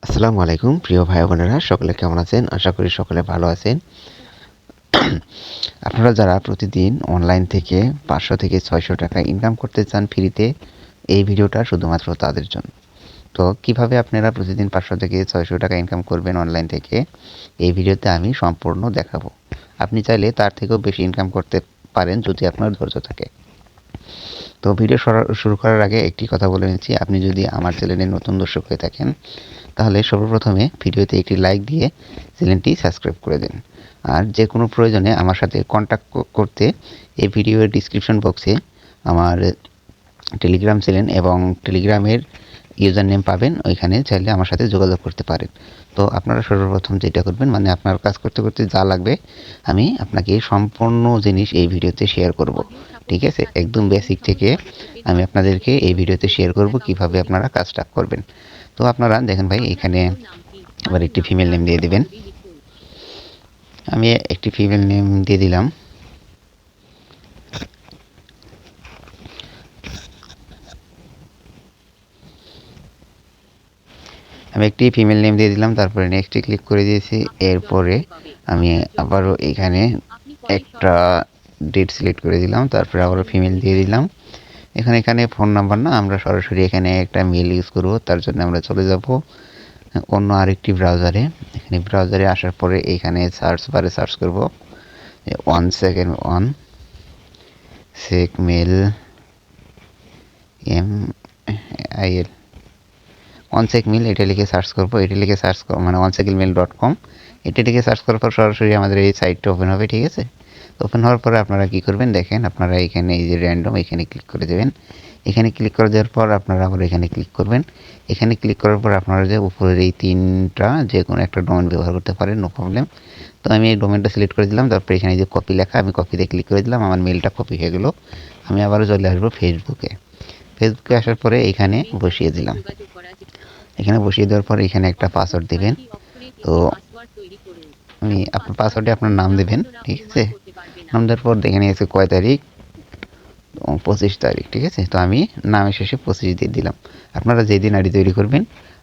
আসসালামু আলাইকুম প্রিয় ভাই বোনেরা, সকলে কেমন আছেন? আশা করি সকলে ভালো আছেন। আপনারা যারা প্রতিদিন অনলাইন থেকে ৫০০ থেকে ৬০০ টাকা ইনকাম করতে চান ফ্রিতে, এই ভিডিওটা শুধুমাত্র তাদের জন্য। তো কিভাবে আপনারা প্রতিদিন ৫০০ থেকে ৬০০ টাকা ইনকাম করবেন অনলাইন থেকে, এই ভিডিওতে আমি সম্পূর্ণ দেখাবো। আপনি চাইলে তার থেকেও বেশি ইনকাম করতে পারেন যদি আপনার ধৈর্য থাকে। তো ভিডিও শুরু করার আগে একটি কথা বলে নিচ্ছি, আপনি যদি আমার চ্যানেলে নতুন দর্শক হয়ে থাকেন তাহলে সর্বপ্রথমে ভিডিওতে একটি লাইক দিয়ে চ্যানেলটি সাবস্ক্রাইব করে দিন। আর যে কোনো প্রয়োজনে আমার সাথে কন্ট্যাক্ট করতে এই ভিডিওর ডিসক্রিপশন বক্সে আমার টেলিগ্রাম চ্যানেল এবং টেলিগ্রামের ইউজার নেম পাবেন, ওইখানে চাইলে আমার সাথে যোগাযোগ করতে পারেন। তো আপনারা সর্বপ্রথম যেটা করবেন, মানে আপনার কাজ করতে করতে যা লাগবে আমি আপনাকে সম্পূর্ণ জিনিস এই ভিডিওতে শেয়ার করব। ঠিক আছে, একদম বেসিক থেকে আমি আপনাদেরকে এই ভিডিওতে শেয়ার করব কিভাবে আপনারা কাজটা করবেন। তো আপনারা দেখেন ভাই, এখানে আবার একটি ফিমেল নেম দিয়ে দিবেন। আমি একটি ফিমেল নেম দিয়ে দিলাম। আমি একটি ফিমেল নেম দিয়ে দিলাম, তারপরে নেক্সটে ক্লিক করে দিয়েছি। এরপরে আমি আবারও এখানে একটা ডেট সিলেক্ট করে দিলাম, তারপরে আবারও ফিমেল দিয়ে দিলাম। এখানে ফোন নাম্বার না, আমরা সরাসরি এখানে একটা মেল ইউজ করব। তার জন্য আমরা চলে যাব অন্য আরেকটি ব্রাউজারে। এখানে ব্রাউজারে আসার পরে এখানে সার্চ বারে সার্চ করব 1 সেক মেল MIL 1secmail, এটা লিখে সার্চ করবো। এটা লিখে সার্চ মানে onesecmail.com, এটা লিখে সার্চ করার পর সরাসরি আমাদের এই সাইটটা ওপেন হবে। ঠিক আছে, ওপেন হওয়ার পরে আপনারা কী করবেন দেখেন, আপনারা এখানে এই যে র্যান্ডম, এখানে ক্লিক করে দেবেন। এখানে ক্লিক করে দেওয়ার পর আপনারা আবার এখানে ক্লিক করবেন। এখানে ক্লিক করার পর আপনারা যে উপরের এই তিনটা যে কোনো একটা ডোমেন ব্যবহার করতে পারেন, নো প্রবলেম। তো আমি এই ডোমেনটা সিলেক্ট করে দিলাম, তারপরে এখানে যে কপি লেখা, আমি কপিতে ক্লিক করে দিলাম, আমার মেলটা কপি হয়ে গেলো। আমি আবারও চলে আসবো ফেসবুকে। ফেসবুকে আসার পরে এখানে বসিয়ে দিলাম। এখানে বসিয়ে দেওয়ার পর এখানে একটা পাসওয়ার্ড দিবেন। তো আমি আপনার পাসওয়ার্ডে আপনার নাম দেবেন। ঠিক আছে, নাম দেওয়ার পর এখানে এসে কয় তারিখ, 25 তারিখ। ঠিক আছে, তো আমি নামের শেষে 25 দিয়ে দিলাম। আপনারা যেই দিন আইডি তৈরি করবেন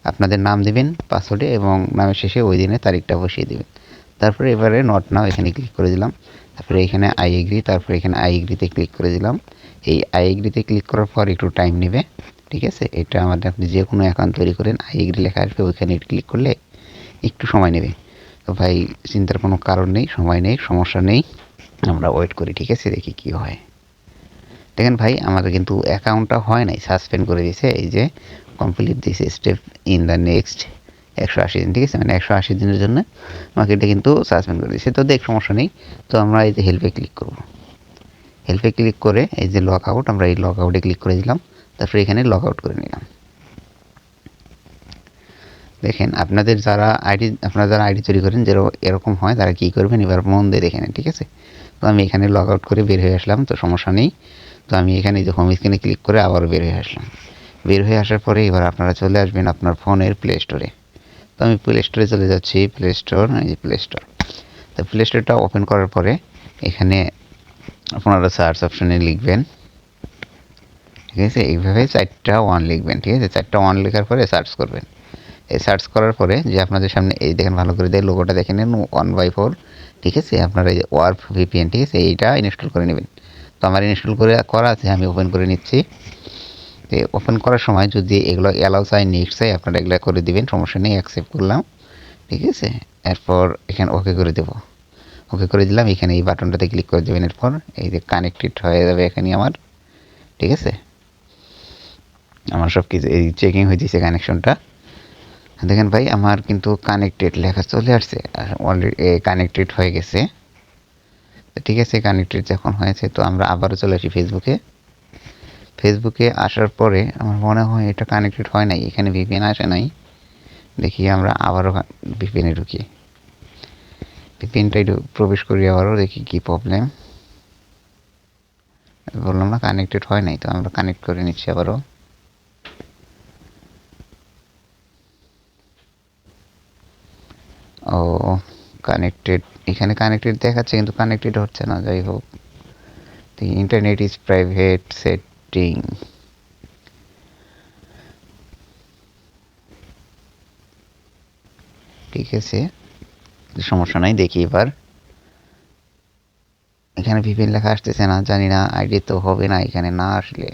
আপনাদের নাম দেবেন পাসওয়ার্ডে এবং নামের শেষে ওই দিনের তারিখটা বসিয়ে দেবেন। তারপরে এবারে নট নাও এখানে ক্লিক করে দিলাম। তারপরে এখানে আই এগ্রি, তারপরে এখানে আই এগ্রিতে ক্লিক করে দিলাম। এই আই এগ্রিতে ক্লিক করার পর একটু টাইম নেবে। ঠিক আছে, এটা আমাদের আপনি যে কোনো অ্যাকাউন্ট তৈরি করেন আই এগ্রি লেখা আসবে, ওইখানে ক্লিক করলে একটু সময় নেবে। তো ভাই চিন্তার কোনো কারণ নেই, সময় নেই, সমস্যা নেই, আমরা ওয়েট করি। ঠিক আছে, দেখি কী হয়। দেখেন ভাই, আমাদের কিন্তু অ্যাকাউন্টটা হয় নাই, সাসপেন্ড করে দিয়েছে। এই যে complete this step in the next 180 দিন। ঠিক আছে, মানে 180 দিনের জন্য আমাকে এটা কিন্তু সাসপেন্ড করে দিয়েছে। তো দেখ সমস্যা নেই। তো আমরা এই যে হেল্পে ক্লিক করব। হেল্পে ক্লিক করে এই যে লগ আউট, আমরা এই লগ আউটে ক্লিক করে দিলাম। তারপরে এখানে লগ আউট করে নিলাম। দেখেন আপনারা যারা আইডি তৈরি করেন এরকম হয়, তারা কী করবেন এবার মন দিয়ে দেখে নেন। ঠিক আছে, তো আমি এখানে লগ আউট করে বের হয়ে আসলাম, তো সমস্যা নেই। তো আমি এখানে যে হোম স্ক্রিনে ক্লিক করে আবারও বের হয়ে আসলাম। বের হয়ে আসার পরে এবার আপনারা চলে আসবেন আপনার ফোনের প্লে স্টোরে। তো আমি প্লে স্টোরে চলে যাচ্ছি। প্লে স্টোর, এই যে প্লে স্টোর। তো প্লে স্টোরটা ওপেন করার পরে এখানে আপনারা সার্চ অপশানে লিখবেন। ঠিক আছে, এইভাবে 4টা 1 লিখবেন। ঠিক আছে, 4টা 1 লেখার পরে সার্চ করবেন। এই সার্চ করার পরে যে আপনাদের সামনে এই দেখেন, ভালো করে দিয়ে লোগোটা দেখে নেন 1/4। ঠিক আছে, আপনারা এই যে ওয়ার্প ভিপিএন, ঠিক আছে, এইটা ইনস্টল করে নেবেন। তো আমার ইনস্টল করা আছে, আমি ওপেন করে নিচ্ছি। তো ওপেন করার সময় যদি এগুলো অ্যালাউ চাই, নেক্সট চাই, আপনারা এগুলো করে দিবেন, সমস্যা নেই। অ্যাকসেপ্ট করলাম। ঠিক আছে, এরপর এখানে ওকে করে দেবো। ওকে করে দিলাম, এখানে এই বাটনটাতে ক্লিক করে দেবেন। এরপর এই যে কানেক্টেড হয়ে যাবে এখানে আমার। ঠিক আছে, আমার সব কিছু এই চেকিং হয়ে যাচ্ছে কানেকশনটা। দেখেন ভাই, আমার কিন্তু কানেক্টেড লেখা চলে আসছে, আর অলরেডি কানেক্টেড হয়ে গেছে। তো ঠিক আছে, কানেক্টেড যখন হয়েছে তো আমরা আবারও চলে আসি ফেসবুকে। ফেসবুকে আসার পরে আমার মনে হয় এটা কানেক্টেড হয় নাই, এখানে ভিপিএন আসে নাই। দেখি আমরা আবারও ভিপিএনে ঢুকি, ভিপিএনটা একটু প্রবেশ করি, আবারও দেখি কী প্রবলেম। বললাম না কানেক্টেড হয় নাই, তো আমরা কানেক্ট করে নিচ্ছি আবারও। ও কানেক্টেড, এখানে কানেক্টেড দেখাচ্ছে কিন্তু কানেক্টেড হচ্ছে না। যাই হোক, the internet is private setting. ঠিক আছে, সমস্যা নাই। দেখি এবার এখানে ভিপিএন লেখা আসতেছে না, জানি না, আইডি তো হবে না এখানে না আসলে।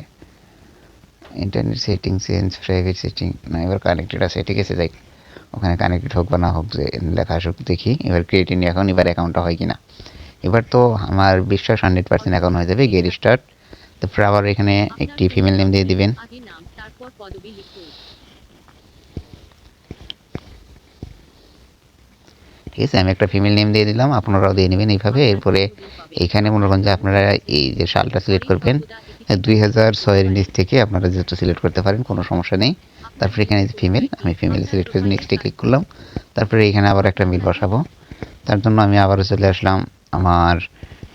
Internet setting change private setting না, এবার কানেক্টেড আছে, ঠিক আছে। যাই ওখানে কানেক্টেড হোক বা না হোক, যে লেখা আসুক দেখি। এবার ক্রিয়েট ইন এখন, এবার অ্যাকাউন্টটা হয় কিনা। এবার তো আমার বিশ্বাস 100% অ্যাকাউন্ট হয়ে যাবে। Get start. তারপরে আবার এখানে একটি ফিমেল নেম দিয়ে দিবেন। ঠিক আছে, আমি একটা ফিমেল নেম দিয়ে দিলাম, আপনারাও দিয়ে নেবেন এইভাবে। এরপরে এইখানে মনে করেন যে আপনারা এই যে সালটা সিলেক্ট করবেন 2006-এর নিচ থেকে আপনারা যেহেতু সিলেক্ট করতে পারেন, কোনো সমস্যা নেই। তারপরে এখানে যে ফিমেল, আমি ফিমেল সিলেক্ট করে নেক্সটে ক্লিক করলাম। তারপরে এখানে আবার একটা মেল বসাবো। তার জন্য আমি আবারও চলে আসলাম আমার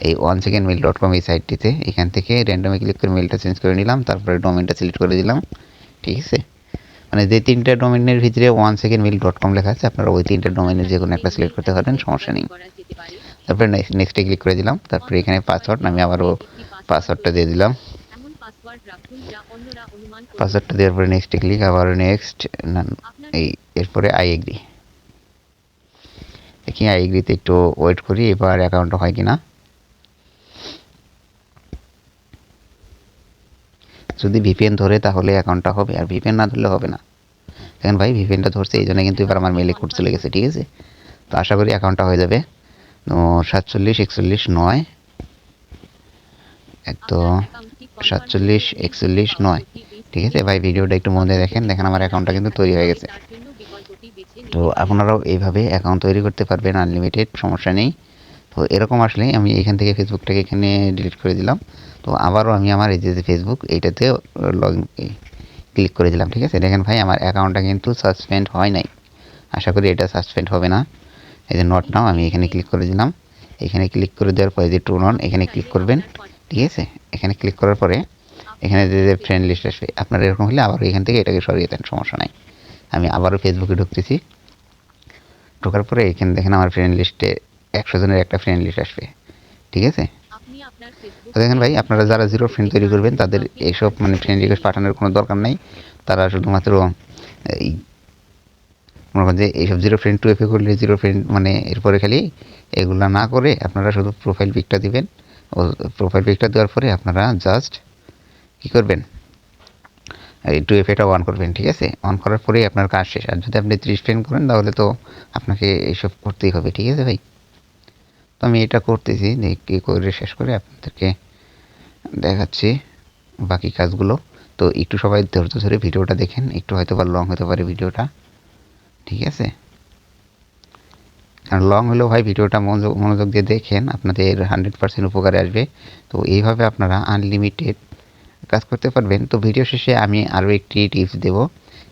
এই onecondmail.com এই সাইটটিতে। এখান থেকে র্যান্ডমে ক্লিক করে মেলটা চেঞ্জ করে নিলাম, তারপরে ডোমেনটা সিলেক্ট করে দিলাম। ঠিক আছে, মানে যে 3টা ডোমেনের ভিতরে onecondmail.com লেখা আছে, আপনারা ওই 3টা ডোমেনের যে কোনো একটা সিলেক্ট করতে পারেন, সমস্যা নেই। তারপরে নেক্সটে ক্লিক করে দিলাম। তারপরে এখানে পাসওয়ার্ড, আমি আবারও পাসওয়ার্ডটা দিয়ে দিলাম। পাসওয়ার্ডটা দেওয়ার পরে নেক্সটে ক্লিক, আবার নেক্সট, এই এরপরে আই এগ্রি। দেখি আই এগ্রিতে একটু ওয়েট করি, এবার অ্যাকাউন্টটা হয় কিনা। যদি ভিপিএন ধরে তাহলে অ্যাকাউন্টটা হবে, আর ভিপিএন না ধরলে হবে না। দেখেন ভাই, ভিপিএনটা ধরছে, এই জন্য কিন্তু এবার আমার মেলে কোড চলে গেছে। ঠিক আছে, তো আশা করি অ্যাকাউন্টটা হয়ে যাবে। 47 41 9, তো 47 41 9। ঠিক আছে ভাই, ভিডিওটা একটু মনে দেখেন। দেখেন আমার অ্যাকাউন্টটা কিন্তু তৈরি হয়ে গেছে। তো আপনারাও এইভাবে অ্যাকাউন্ট তৈরি করতে পারবেন আনলিমিটেড, সমস্যা নেই। তো এরকম আসলে আমি এখান থেকে ফেসবুকটাকে এখানে ডিলিট করে দিলাম। তো আবারও আমি আমার এই যে ফেসবুক, এইটাতে লগ ক্লিক করে দিলাম। ঠিক আছে, দেখেন ভাই আমার অ্যাকাউন্টটা কিন্তু সাসপেন্ড হয় নাই। আশা করি এটা সাসপেন্ড হবে না। এই যে নট নাও, আমি এখানে ক্লিক করে দিলাম। এখানে ক্লিক করে দেওয়ার পরে যে টু নন, এখানে ক্লিক করবেন। ঠিক আছে, এখানে ক্লিক করার পরে এখানে যে ফ্রেন্ড লিস্ট আসবে, আপনার এরকম হলে আবার এখান থেকে এটাকে সরিয়ে দেন, সমস্যা নাই। আমি আবারও ফেসবুকে ঢুকতেছি। ঢোকার পরে এখানে দেখেন আমার ফ্রেন্ড লিস্টে 100 জনের একটা ফ্রেন্ড লিস্ট আসবে। ঠিক আছে, তো দেখেন ভাই, আপনারা যারা জিরো ফ্রেন্ড তৈরি করবেন তাদের এইসব মানে ফ্রেন্ড রিকোয়েস্ট পাঠানোর কোনো দরকার নেই। তারা শুধুমাত্র এই মনে করেন যে এইসব জিরো ফ্রেন্ড টু এফে করলে জিরো ফ্রেন্ড, মানে এরপরে খালি এগুলা না করে আপনারা শুধু প্রোফাইল পিকটা দিবেন। ও প্রোফাইল পিকটা দেওয়ার পরে আপনারা জাস্ট কী করবেন, এই টু এফ এটা অন করবেন। ঠিক আছে, অন করার পরেই আপনার কাজ শেষ। আর যদি আপনি 30 ফ্রেন্ড করেন তাহলে তো আপনাকে এইসব করতেই হবে। ঠিক আছে ভাই, তো আমি এটা করতেছি, কী করে শেষ করে আপনাদেরকে দেখাচ্ছি বাকি কাজগুলো। তো একটু সবাই ধৈর্য ধরে ভিডিওটা দেখেন, একটু হয়তো বা লং হতে পারে ভিডিওটা। ঠিক আছে, কারণ লং হলেও ভাই ভিডিওটা মনোযোগ দিয়ে দেখেন, আপনাদের 100% উপকারে আসবে। তো এইভাবে আপনারা আনলিমিটেড কাজ করতে পারবেন। তো ভিডিও শেষে আমি আরও একটি টিপস দেবো,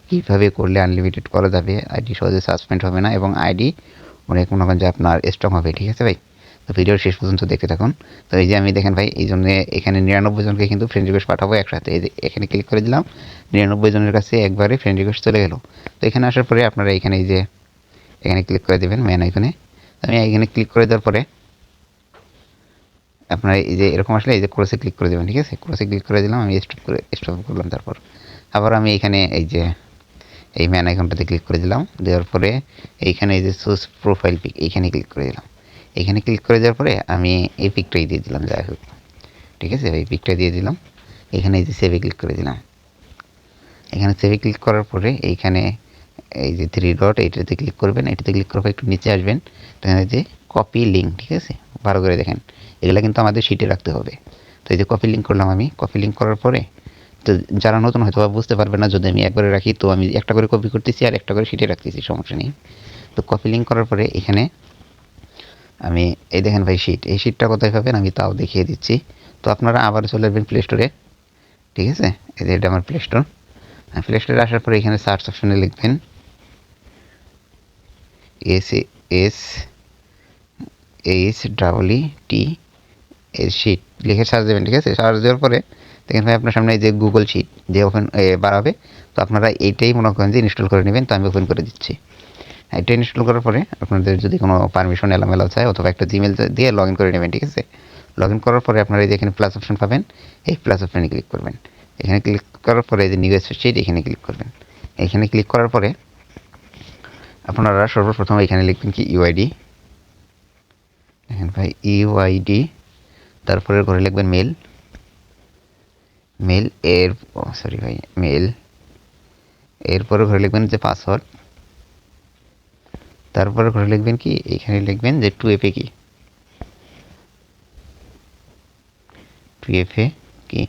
কীভাবে করলে আনলিমিটেড করা যাবে, আইডি সহজে সাসপেন্ড হবে না এবং আইডি অনেক মনে করেন যে আপনার স্ট্রং হবে। ঠিক আছে ভাই, তো ভিডিওর শেষ পর্যন্ত দেখতে থাকুন। তো এই যে আমি দেখেন ভাই, এই জন্য এখানে 99 জনকে কিন্তু ফ্রেন্ড রিকোয়েস্ট পাঠাবো একসাথে। এই যে এখানে ক্লিক করে দিলাম, 99 জনের কাছে একবারে ফ্রেন্ড রিকোয়েস্ট চলে গেল। তো এখানে আসার পরে আপনারা এখানে এই যে এখানে ক্লিক করে দেবেন মেন আইকনে। আমি এখানে ক্লিক করে দেওয়ার পরে আপনারা এই যে এরকম আসলে এই যে ক্রসে ক্লিক করে দেবেন। ঠিক আছে, ক্রসে ক্লিক করে দিলাম, আমি স্টপ করলাম। তারপর আবার আমি এখানে এই যে এই ম্যান আইকনটাতে ক্লিক করে দিলাম। দেওয়ার পরে এইখানে এই যে চুজ প্রোফাইল পিক, এইখানে ক্লিক করে দিলাম। এখানে ক্লিক করে দেওয়ার পরে আমি এই পিকটাই দিয়ে দিলাম, যাই হোক। ঠিক আছে, এই পিকটা দিয়ে দিলাম। এখানে এই যে সেভে ক্লিক করে দিলাম। এখানে সেভে ক্লিক করার পরে এইখানে এই যে 3 ডট, এইটাতে ক্লিক করবেন। এটাতে ক্লিক করার পর একটু নিচে আসবেন, এখানে যে কপি লিঙ্ক। ঠিক আছে, ভালো করে দেখেন, এগুলো কিন্তু আমাদের শিটে রাখতে হবে। তো এই যে কপি লিঙ্ক করলাম, আমি কপি লিঙ্ক করার পরে তো যারা নতুন হয়তো বুঝতে পারবে না যদি আমি একবারে রাখি, তো আমি একটা করে কপি করতেছি আর একটা করে শিটে রাখতেছি, সমস্যা নেই। তো কপি লিঙ্ক করার পরে এখানে আমি এই দেখেন ভাই শিট, এই শিটটা কোথায় পাবেন আমি তাও দেখিয়ে দিচ্ছি। তো আপনারা আবার চলে আসবেন প্লে স্টোরে। ঠিক আছে, এই যে এটা আমার প্লে স্টোর। প্লে স্টোরে আসার পরে এখানে সার্চ অপশনে লিখবেন SHEET শিট লিখে সার্চ দেবেন। ঠিক আছে, সার্চ দেওয়ার পরে দেখেন ভাই আপনার সামনে এই যে গুগল শিট যে ওপেন বাড়াবে। তো আপনারা এইটাই মনে করেন যে ইনস্টল করে নেবেন। তো আমি ওপেন করে দিচ্ছি। এটা ইনস্টল করার পরে আপনাদের যদি কোনো পারমিশন এলোমেলো চায় অথবা একটা জিমেল দিয়ে লগ ইন করে নেবেন। ঠিক আছে, লগ ইন করার পরে আপনারা এই যে এখানে প্লাস অপশন পাবেন, এই প্লাস অপশানে ক্লিক করবেন। এখানে ক্লিক করার পরে এই যে নিউ শিট, এখানে ক্লিক করবেন। এখানে ক্লিক করার পরে আপনারা সর্বপ্রথম এখানে লিখবেন কি ইউআইডি, দেখেন ভাই ইউআইডি, তারপরে ঘরে লিখবেন মেল, মেল এর সরি ভাই মেল, এরপরে ঘরে লিখবেন যে পাসওয়ার্ড, তারপরে ঘরে লিখবেন কি এখানে লিখবেন যে 2FA কি, 2FA কি,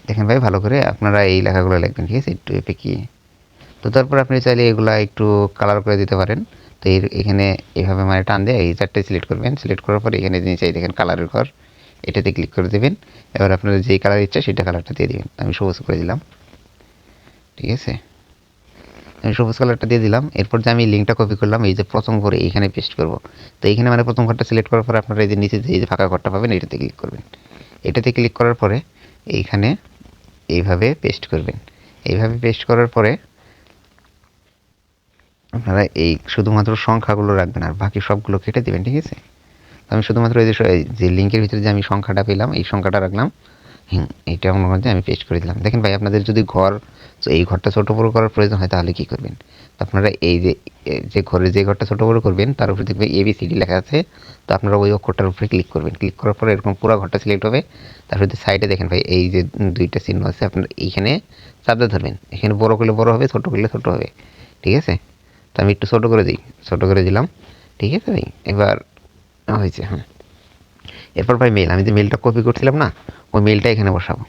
দেখেন ভাই ভালো করে আপনারা এই লেখাগুলো লিখবেন, ঠিক আছে 2FA কি। তো তারপর আপনি চাইলে এগুলা একটু কালার করে দিতে পারেন। তো এখানে এইভাবে মানে টান দিয়ে এই চারটে সিলেক্ট করবেন, সিলেক্ট করার পর এখানে নিচে দেখেন কালারের ঘর, এটাতে ক্লিক করে দেবেন। এবার আপনাদের যেই কালার ইচ্ছা সেটা কালারটা দিয়ে দেবেন। আমি সবুজ করে দিলাম, ঠিক আছে, আমি সবুজ কালারটা দিয়ে দিলাম। এরপর যে আমি লিঙ্কটা কপি করলাম এই যে প্রথম ঘরে এইখানে পেস্ট করব। তো এইখানে মানে প্রথম ঘরটা সিলেক্ট করার পরে আপনারা এই যে নিচে যে ফাঁকা ঘরটা পাবেন এটাতে ক্লিক করবেন। এটাতে ক্লিক করার পরে এইখানে এইভাবে পেস্ট করবেন। এইভাবে পেস্ট করার পরে আপনারা এই শুধুমাত্র সংখ্যাগুলো রাখবেন আর বাকি সবগুলো কেটে দেবেন, ঠিক আছে। আমি শুধুমাত্র এই যে লিঙ্কের ভিতরে যে আমি সংখ্যাটা পেলাম এই সংখ্যাটা রাখলাম, এইটা মনে মধ্যে আমি পেস্ট করে দিলাম। দেখেন ভাই আপনাদের যদি ঘর এই ঘরটা ছোটো বড়ো করার প্রয়োজন হয় তাহলে কী করবেন, আপনারা এই যে ঘরে যে ঘরটা ছোটো বড়ো করবেন তার উপরে দেখবেন ABCD লেখা আছে। তো আপনারা ওই অক্ষরটার উপরে ক্লিক করবেন, ক্লিক করার পরে এরকম পুরো ঘরটা সিলেক্ট হবে। তারপরে সাইডে দেখেন ভাই এই যে দুইটা চিহ্ন আছে, আপনারা এইখানে চাপতে ধরবেন। এখানে বড়ো করলে বড়ো হবে, ছোটো করলে ছোটো হবে, ঠিক আছে। তো আমি একটু ছোটো করে দিই, ছোটো করে দিলাম, ঠিক আছে ভাই। এবার হয়েছে, হ্যাঁ। এরপর ভাই মেল, আমি যে মেলটা কপি করছিলাম না ওই মেলটা এখানে বসাবো।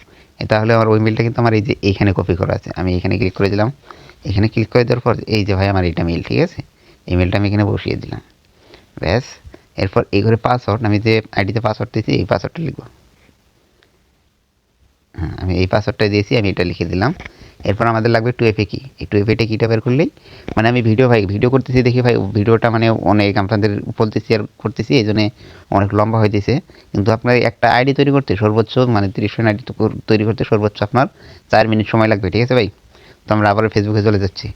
তাহলে আমার ওই মেলটা কিন্তু আমার এই যে এইখানে কপি করা আছে, আমি এখানে ক্লিক করে দিলাম। এখানে ক্লিক করে দেওয়ার পর এই যে ভাই আমার এইটা মেল, ঠিক আছে, এই মেলটা আমি এখানে বসিয়ে দিলাম, ব্যাস। এরপর এই ঘরে পাসওয়ার্ড, আমি যে আইডিতে পাসওয়ার্ড দিয়েছি এই পাসওয়ার্ডটা লিখব। হ্যাঁ আমি এই পাসওয়ার্ডটা দিয়েছি, আমি এটা লিখে দিলাম। এরপর আমাদের লাগবে 2FA কি, এই 2FA কিটা বের করলেই মানে আমি ভিডিও করতেছি দেখি ভাই ভিডিওটা মানে অনেক আপনাদের বলতেছি আর করতেছি এই জন্যে অনেক লম্বা হইতেছে। কিন্তু আপনার একটা আইডি তৈরি করতে সর্বোচ্চ মানে 30 জন আইডি তৈরি করতে সর্বোচ্চ আপনার 4 মিনিট সময় লাগবে, ঠিক আছে ভাই। তো আমরা আবার ফেসবুকে চলে যাচ্ছি।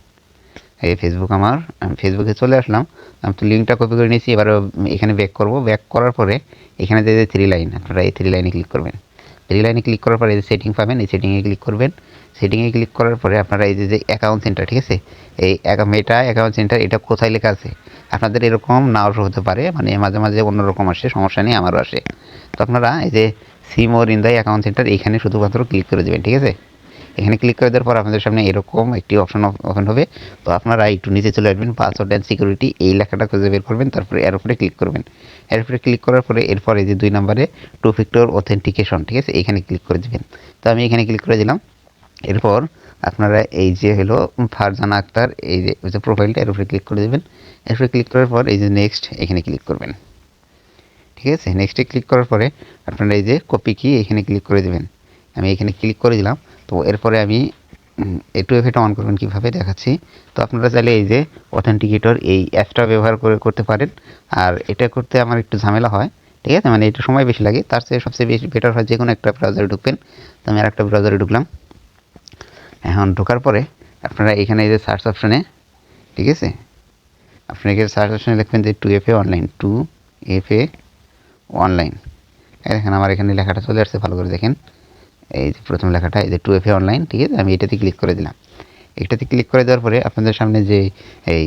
এই ফেসবুক আমার, আমি ফেসবুকে চলে আসলাম। আমি তো লিঙ্কটা কপি করে নিয়েছি, এবার এখানে ব্যাক করব। ব্যাক করার পরে এখানে যে 3 লাইন, আপনারা এই 3 লাইনে ক্লিক করবেন। 3 লাইনে ক্লিক করার পরে এই যে সেটিং পাবেন, এই সেটিংয়ে ক্লিক করবেন। সেটিংয়ে ক্লিক করার পরে আপনারা এই যে অ্যাকাউন্ট সেন্টার, ঠিক আছে, এই মেটা অ্যাকাউন্ট সেন্টার এটা কোথায় লেখা আছে আপনাদের এরকম নাও হতে পারে, মানে মাঝে মাঝে অন্যরকম আসে, সমস্যা নেই, আমারও আসে। তো আপনারা এই যে see more in the account centre এইখানে শুধুমাত্র ক্লিক করে দেবেন, ঠিক আছে। এখানে ক্লিক করে দেওয়ার পর আপনাদের সামনে এরকম একটি অপশন ওপেন হবে। তো আপনারা একটু নিচে চলে আসবেন, পাসওয়ার্ড অ্যান্ড সিকিউরিটি এই লেখাটা খুঁজে বের করবেন, তারপরে এর উপরে ক্লিক করবেন। এর উপরে ক্লিক করার পরে এরপরে এই যে 2 নম্বরে 2 ফ্যাক্টর অথেন্টিকেশন, ঠিক আছে, এখানে ক্লিক করে দেবেন। তো আমি এখানে ক্লিক করে দিলাম। এরপর আপনারা এই যে হলো ফারজানা আক্তার এই যে প্রোফাইলটা এর উপরে ক্লিক করে দেবেন। এরপরে ক্লিক করার পর এই যে নেক্সট এখানে ক্লিক করবেন, ঠিক আছে। নেক্সটে ক্লিক করার পরে আপনারা এই যে কপি কি এখানে ক্লিক করে দেবেন। আমি এখানে ক্লিক করে দিলাম। তো এরপরে আমি এই 2FA অন করবেন কীভাবে দেখাচ্ছি। তো আপনারা চাইলে এই যে অথেন্টিকেটর এই অ্যাপটা ব্যবহার করতে পারেন। আর এটা করতে আমার একটু ঝামেলা হয়, ঠিক আছে, মানে এটা সময় বেশি লাগে। তার চেয়ে সবচেয়ে বেশি বেটার হয় যে কোনো একটা ব্রাউজারে ঢুকবেন। তো আমি আর একটা ব্রাউজারে ঢুকলাম। এখন ঢোকার পরে আপনারা এখানে এই যে সার্চ অপশানে, ঠিক আছে, আপনি এখানে সার্চ অপশানে লিখবেন যে 2FA অনলাইন, 2FA অনলাইন। দেখেন আমার এখানে লেখাটা চলে আসছে, ভালো করে দেখেন। এই যে প্রথম লেখাটা এই যে 2FA অনলাইন, ঠিক আছে, আমি এটাতে ক্লিক করে দিলাম। এটাতে ক্লিক করে দেওয়ার পরে আপনাদের সামনে যে এই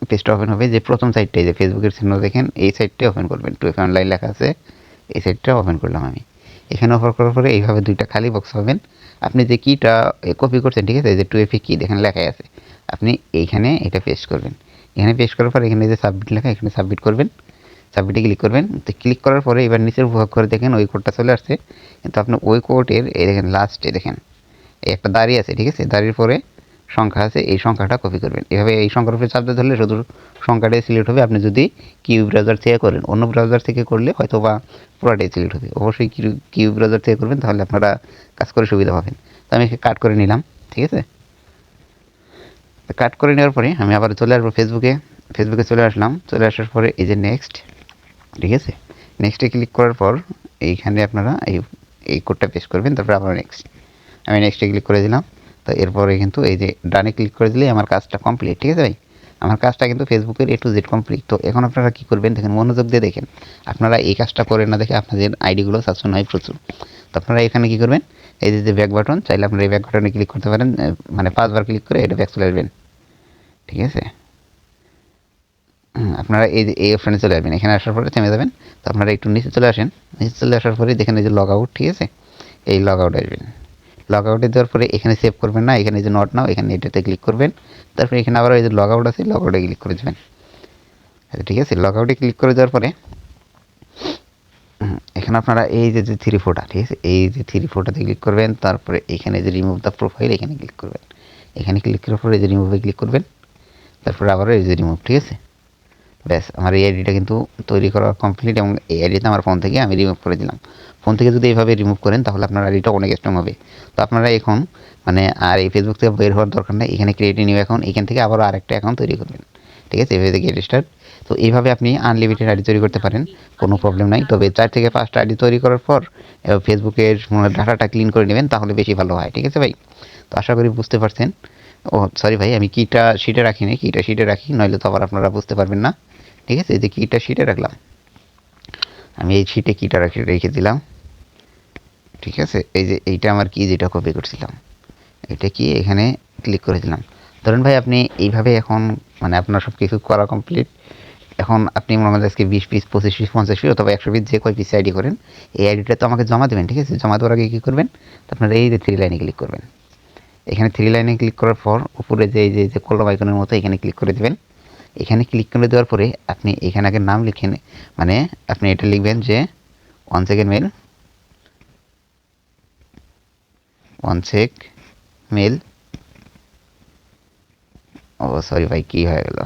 পেজটা ওপেন হবে, যে প্রথম সাইটটা এই যে ফেসবুকের চিহ্ন দেখেন এই সাইটটা ওপেন করবেন, 2FA অনলাইন লেখা আছে এই সাইটটা ওপেন করলাম আমি। এখানে ওপেন করার পরে এইভাবে 2টা খালি বক্স পাবেন। আপনি যে কিটা কপি করছেন, ঠিক আছে, এই যে 2FA কি দেখেন লেখাই আছে, আপনি এইখানে এটা পেস্ট করবেন। এখানে পেস্ট করার পর এখানে যে সাবমিট লেখা এখানে সাবমিট করবেন, সাবমিটে ক্লিক করবেন। তো ক্লিক করার পরে এবার নিচের ভাগ করে দেখেন ওই কোডটা চলে আসছে। কিন্তু আপনি ওই কোডের এই দেখেন লাস্টে দেখেন এই একটা দাঁড়িয়ে আছে, ঠিক আছে, দাঁড়ির পরে সংখ্যা আছে, এই সংখ্যাটা কপি করবেন। এভাবে এই সংখ্যার উপরে চাপতে ধরলে শুধু সংখ্যাটাই সিলেক্ট হবে। আপনি যদি কিউ ব্রাউজার থেকে করেন, অন্য ব্রাউজার থেকে করলে হয়তো বা পুরোটাই সিলেক্ট হবে। অবশ্যই কিউ ব্রাউজার থেকে করবেন, তাহলে আপনারা কাজ করে সুবিধা পাবেন। তো আমি কাট করে নিলাম, ঠিক আছে। কাট করে নেওয়ার পরে আমি আবার চলে আসবো ফেসবুকে চলে আসলাম। চলে আসার পরে এই যে নেক্সট, ঠিক আছে, নেক্সটে ক্লিক করার পর এইখানে আপনারা এই কোডটা পেস্ট করবেন, তারপর আবার নেক্সট। আমি নেক্সটে ক্লিক করে দিলাম। তো এরপরে কিন্তু এই যে ডানে ক্লিক করে দিলেই আমার কাজটা কমপ্লিট, ঠিক আছে ভাই। আমার কাজটা কিন্তু ফেসবুকের A to Z কমপ্লিট। তো এখন আপনারা কী করবেন দেখেন, মনোযোগ দিয়ে দেখেন। আপনারা এই কাজটা করে না দেখে আপনাদের আইডিগুলো সাসপেন্ড হয় প্রচুর। তো আপনারা এখানে কী করবেন, এই যে ব্যাক বাটন, চাইলে আপনারা এই ব্যাক বাটনে ক্লিক করতে পারেন, মানে 5 বার ক্লিক করে এটা ব্যাক চলে আসবেন, ঠিক আছে। আপনারা এই অপশানে চলে আসবেন। এখানে আসার পরে থেমে যাবেন। তো আপনারা একটু নিচে চলে আসেন। নিচে চলে আসার পরে দেখেন এই যে লগ আউট, ঠিক আছে? এই লগ আউট আসবেন। লগ আউটে দেওয়ার পরে এখানে সেভ করবেন না, এখানে যে নট নাও, এখানে এটাতে ক্লিক করবেন। তারপরে এখানে আবার এই যে লগ আউট আছে, লগ আউটে ক্লিক করে দেবেন। ঠিক আছে, লগ আউটে ক্লিক করে দেওয়ার পরে এখানে আপনারা এই যে থ্রি ফোটা, ঠিক আছে, এই যে থ্রি ফোটাতে ক্লিক করবেন। তারপরে এখানে যে রিমুভ দ্য প্রোফাইল, এখানে ক্লিক করবেন। এখানে ক্লিক করার পরে এই যে রিমুভে ক্লিক করবেন। তারপরে আবারও এই যে রিমুভ, ঠিক আছে? ব্যাস, আমার এই আইডিটা কিন্তু তৈরি করা কমপ্লিট এবং এই আইডিটা আমার ফোন থেকে আমি রিমুভ করে দিলাম। ফোন থেকে যদি এইভাবে রিমুভ করেন তাহলে আপনার আইডিটা অনেক স্ট্রং হবে। তো আপনারা এখন মানে আর এই ফেসবুক থেকে বের হওয়ার দরকার নেই। এখানে ক্রিয়েট নিউ অ্যাকাউন্ট, এখান থেকে আবারও আরেকটা অ্যাকাউন্ট তৈরি করবেন, ঠিক আছে? এভাবে থেকে স্টার্ট। তো এইভাবে আপনি আনলিমিটেড আইডি তৈরি করতে পারেন, কোনো প্রবলেম নাই। তবে 4 থেকে 5টা আইডি তৈরি করার পর ফেসবুকের ডাটাটা ক্লিন করে নেবেন, তাহলে বেশি ভালো হয়, ঠিক আছে ভাই? তো আশা করি বুঝতে পারছেন। ও সরি ভাই, আমি কিটা শিটে রাখিনি, কিটা শিটে রাখি, নইলে তো আবার আপনারা বুঝতে পারবেন না, ঠিক আছে? এই যে কিটা শিটে রাখলাম, আমি এই শিটে কিটা রেখে দিলাম, ঠিক আছে? এই যে এইটা আমার কি, যেটা কপি করছিলাম, এটা কি এখানে ক্লিক করে দিলাম। ধরেন ভাই আপনি এইভাবে এখন মানে আপনার সব কিছু করা কমপ্লিট। এখন আপনি মনে করেন আজকে 20 পিস, 25 পিস, 50 পিস অথবা 100 পিস যে কয় পিস আইডি করেন, এই আইডিটা তো আমাকে জমা দেবেন, ঠিক আছে? জমা দেওয়ার আগে কী করবেন, তো আপনারা এই যে 3 লাইনে ক্লিক করবেন। এখানে 3 লাইনে ক্লিক করার পর উপরে যে এই যে কলম আইকনের মতো এখানে ক্লিক করে দেবেন। এখানে ক্লিক করে দেওয়ার পরে আপনি এখানে আগে নাম লিখেন, মানে আপনি এটা লিখবেন যে 1 সেকেন্ড মেল, 1 সেক মেল। ও সরি ভাই, কী হয়ে গেল?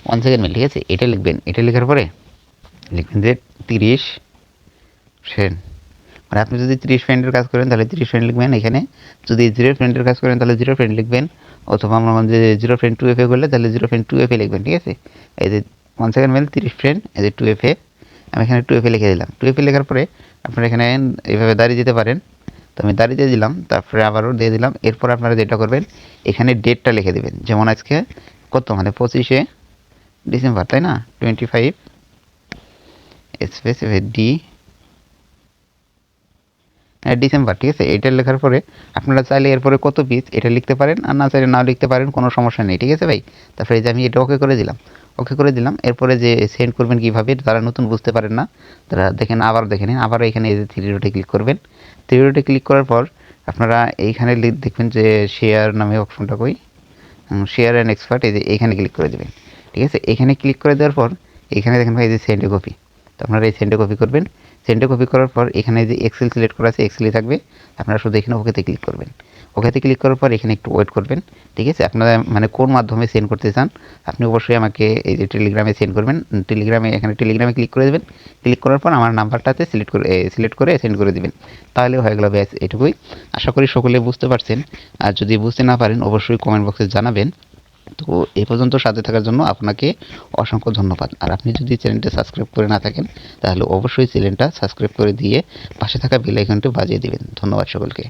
ওয়ান সেকেন্ড মেল, ঠিক আছে? এটা লিখবেন। এটা লেখার পরে লিখবেন যে 30 ফ্রেন্ড, মানে আপনি যদি 30 ফ্রেন্ডের কাজ করেন তাহলে 30 ফ্রেন্ড লিখবেন। এখানে যদি 0 ফ্রেন্ডের কাজ করেন তাহলে 0 ফ্রেন্ড লিখবেন, অথবা আমরা যে 0 ফ্রেন্ড 2FA করলে তাহলে 0 ফ্রেন্ড 2FA লিখবেন, ঠিক আছে? এই যে 1 সেকেন্ড মেল 30 ফ্রেন্ড, এই যে 2FA, আমি এখানে 2FA লিখে দিলাম। 2FA লেখার পরে আপনারা এখানে এইভাবে দাঁড়িয়ে দিতে পারেন। তো আমি দাঁড়িয়ে দিয়ে দিলাম, তারপরে আবারও দিয়ে দিলাম। এরপর আপনারা যেটা করবেন, এখানে ডেটটা লিখে দেবেন। যেমন আজকে কত, মানে 25শে ডিসেম্বর, তাই না? 25 স্পেস ডি ডিসেম্বর, ঠিক আছে? এটা লেখার পরে আপনারা চাইলে এরপরে কত পিস এটা লিখতে পারেন, আর না চাইলে নাও লিখতে পারেন, কোনো সমস্যা নেই, ঠিক আছে ভাই? তারপরে এই যে আমি এটা ওকে করে দিলাম, ওকে করে দিলাম। এরপরে যে সেন্ড করবেন কীভাবে, যারা নতুন বুঝতে পারেন না তারা দেখেন, আবার দেখে নিন। আবার এখানে এই যে 3 ডটে ক্লিক করবেন। 3 ডটে ক্লিক করার পর আপনারা এইখানে দেখবেন যে শেয়ার নামে অপশনটা, কই শেয়ার অ্যান্ড এক্সপার্ট, এই যে এখানে ক্লিক করে দেবেন, ঠিক আছে? এখানে ক্লিক করে দেওয়ার পর এখানে দেখেন ভাই এই যে সেন্ড কপি, তো আপনারা এই সেন্ডে কপি করবেন। সেন্ডে কপি করার পর এখানে যে এক্সেল সিলেক্ট করা আছে, এক্সেলই থাকবে। আপনারা শুধু এখানে ওকেতে ক্লিক করবেন। ওকেতে ক্লিক করার পর এখানে একটু ওয়েট করবেন, ঠিক আছে? আপনারা মানে কোন মাধ্যমে সেন্ড করতে চান আপনি অবশ্যই আমাকে এই যে টেলিগ্রামে সেন্ড করবেন। টেলিগ্রামে এখানে টেলিগ্রামে ক্লিক করে দেবেন। ক্লিক করার পর আমার নাম্বারটাতে সিলেক্ট করে সেন্ড করে দেবেন, তাহলে হয়ে গেল। ব্যাস, এটুকুই। আশা করি সকলে বুঝতে পারছেন। আর যদি বুঝতে না পারেন অবশ্যই কমেন্ট বক্সে জানাবেন। তো এই পর্যন্ত সাথে থাকার জন্য আপনাকে অসংখ্য ধন্যবাদ। আর আপনি যদি চ্যানেলটা সাবস্ক্রাইব করে না থাকেন তাহলে অবশ্যই চ্যানেলটা সাবস্ক্রাইব করে দিয়ে পাশে থাকা বেল আইকনটি বাজিয়ে দিবেন। ধন্যবাদ সকলকে।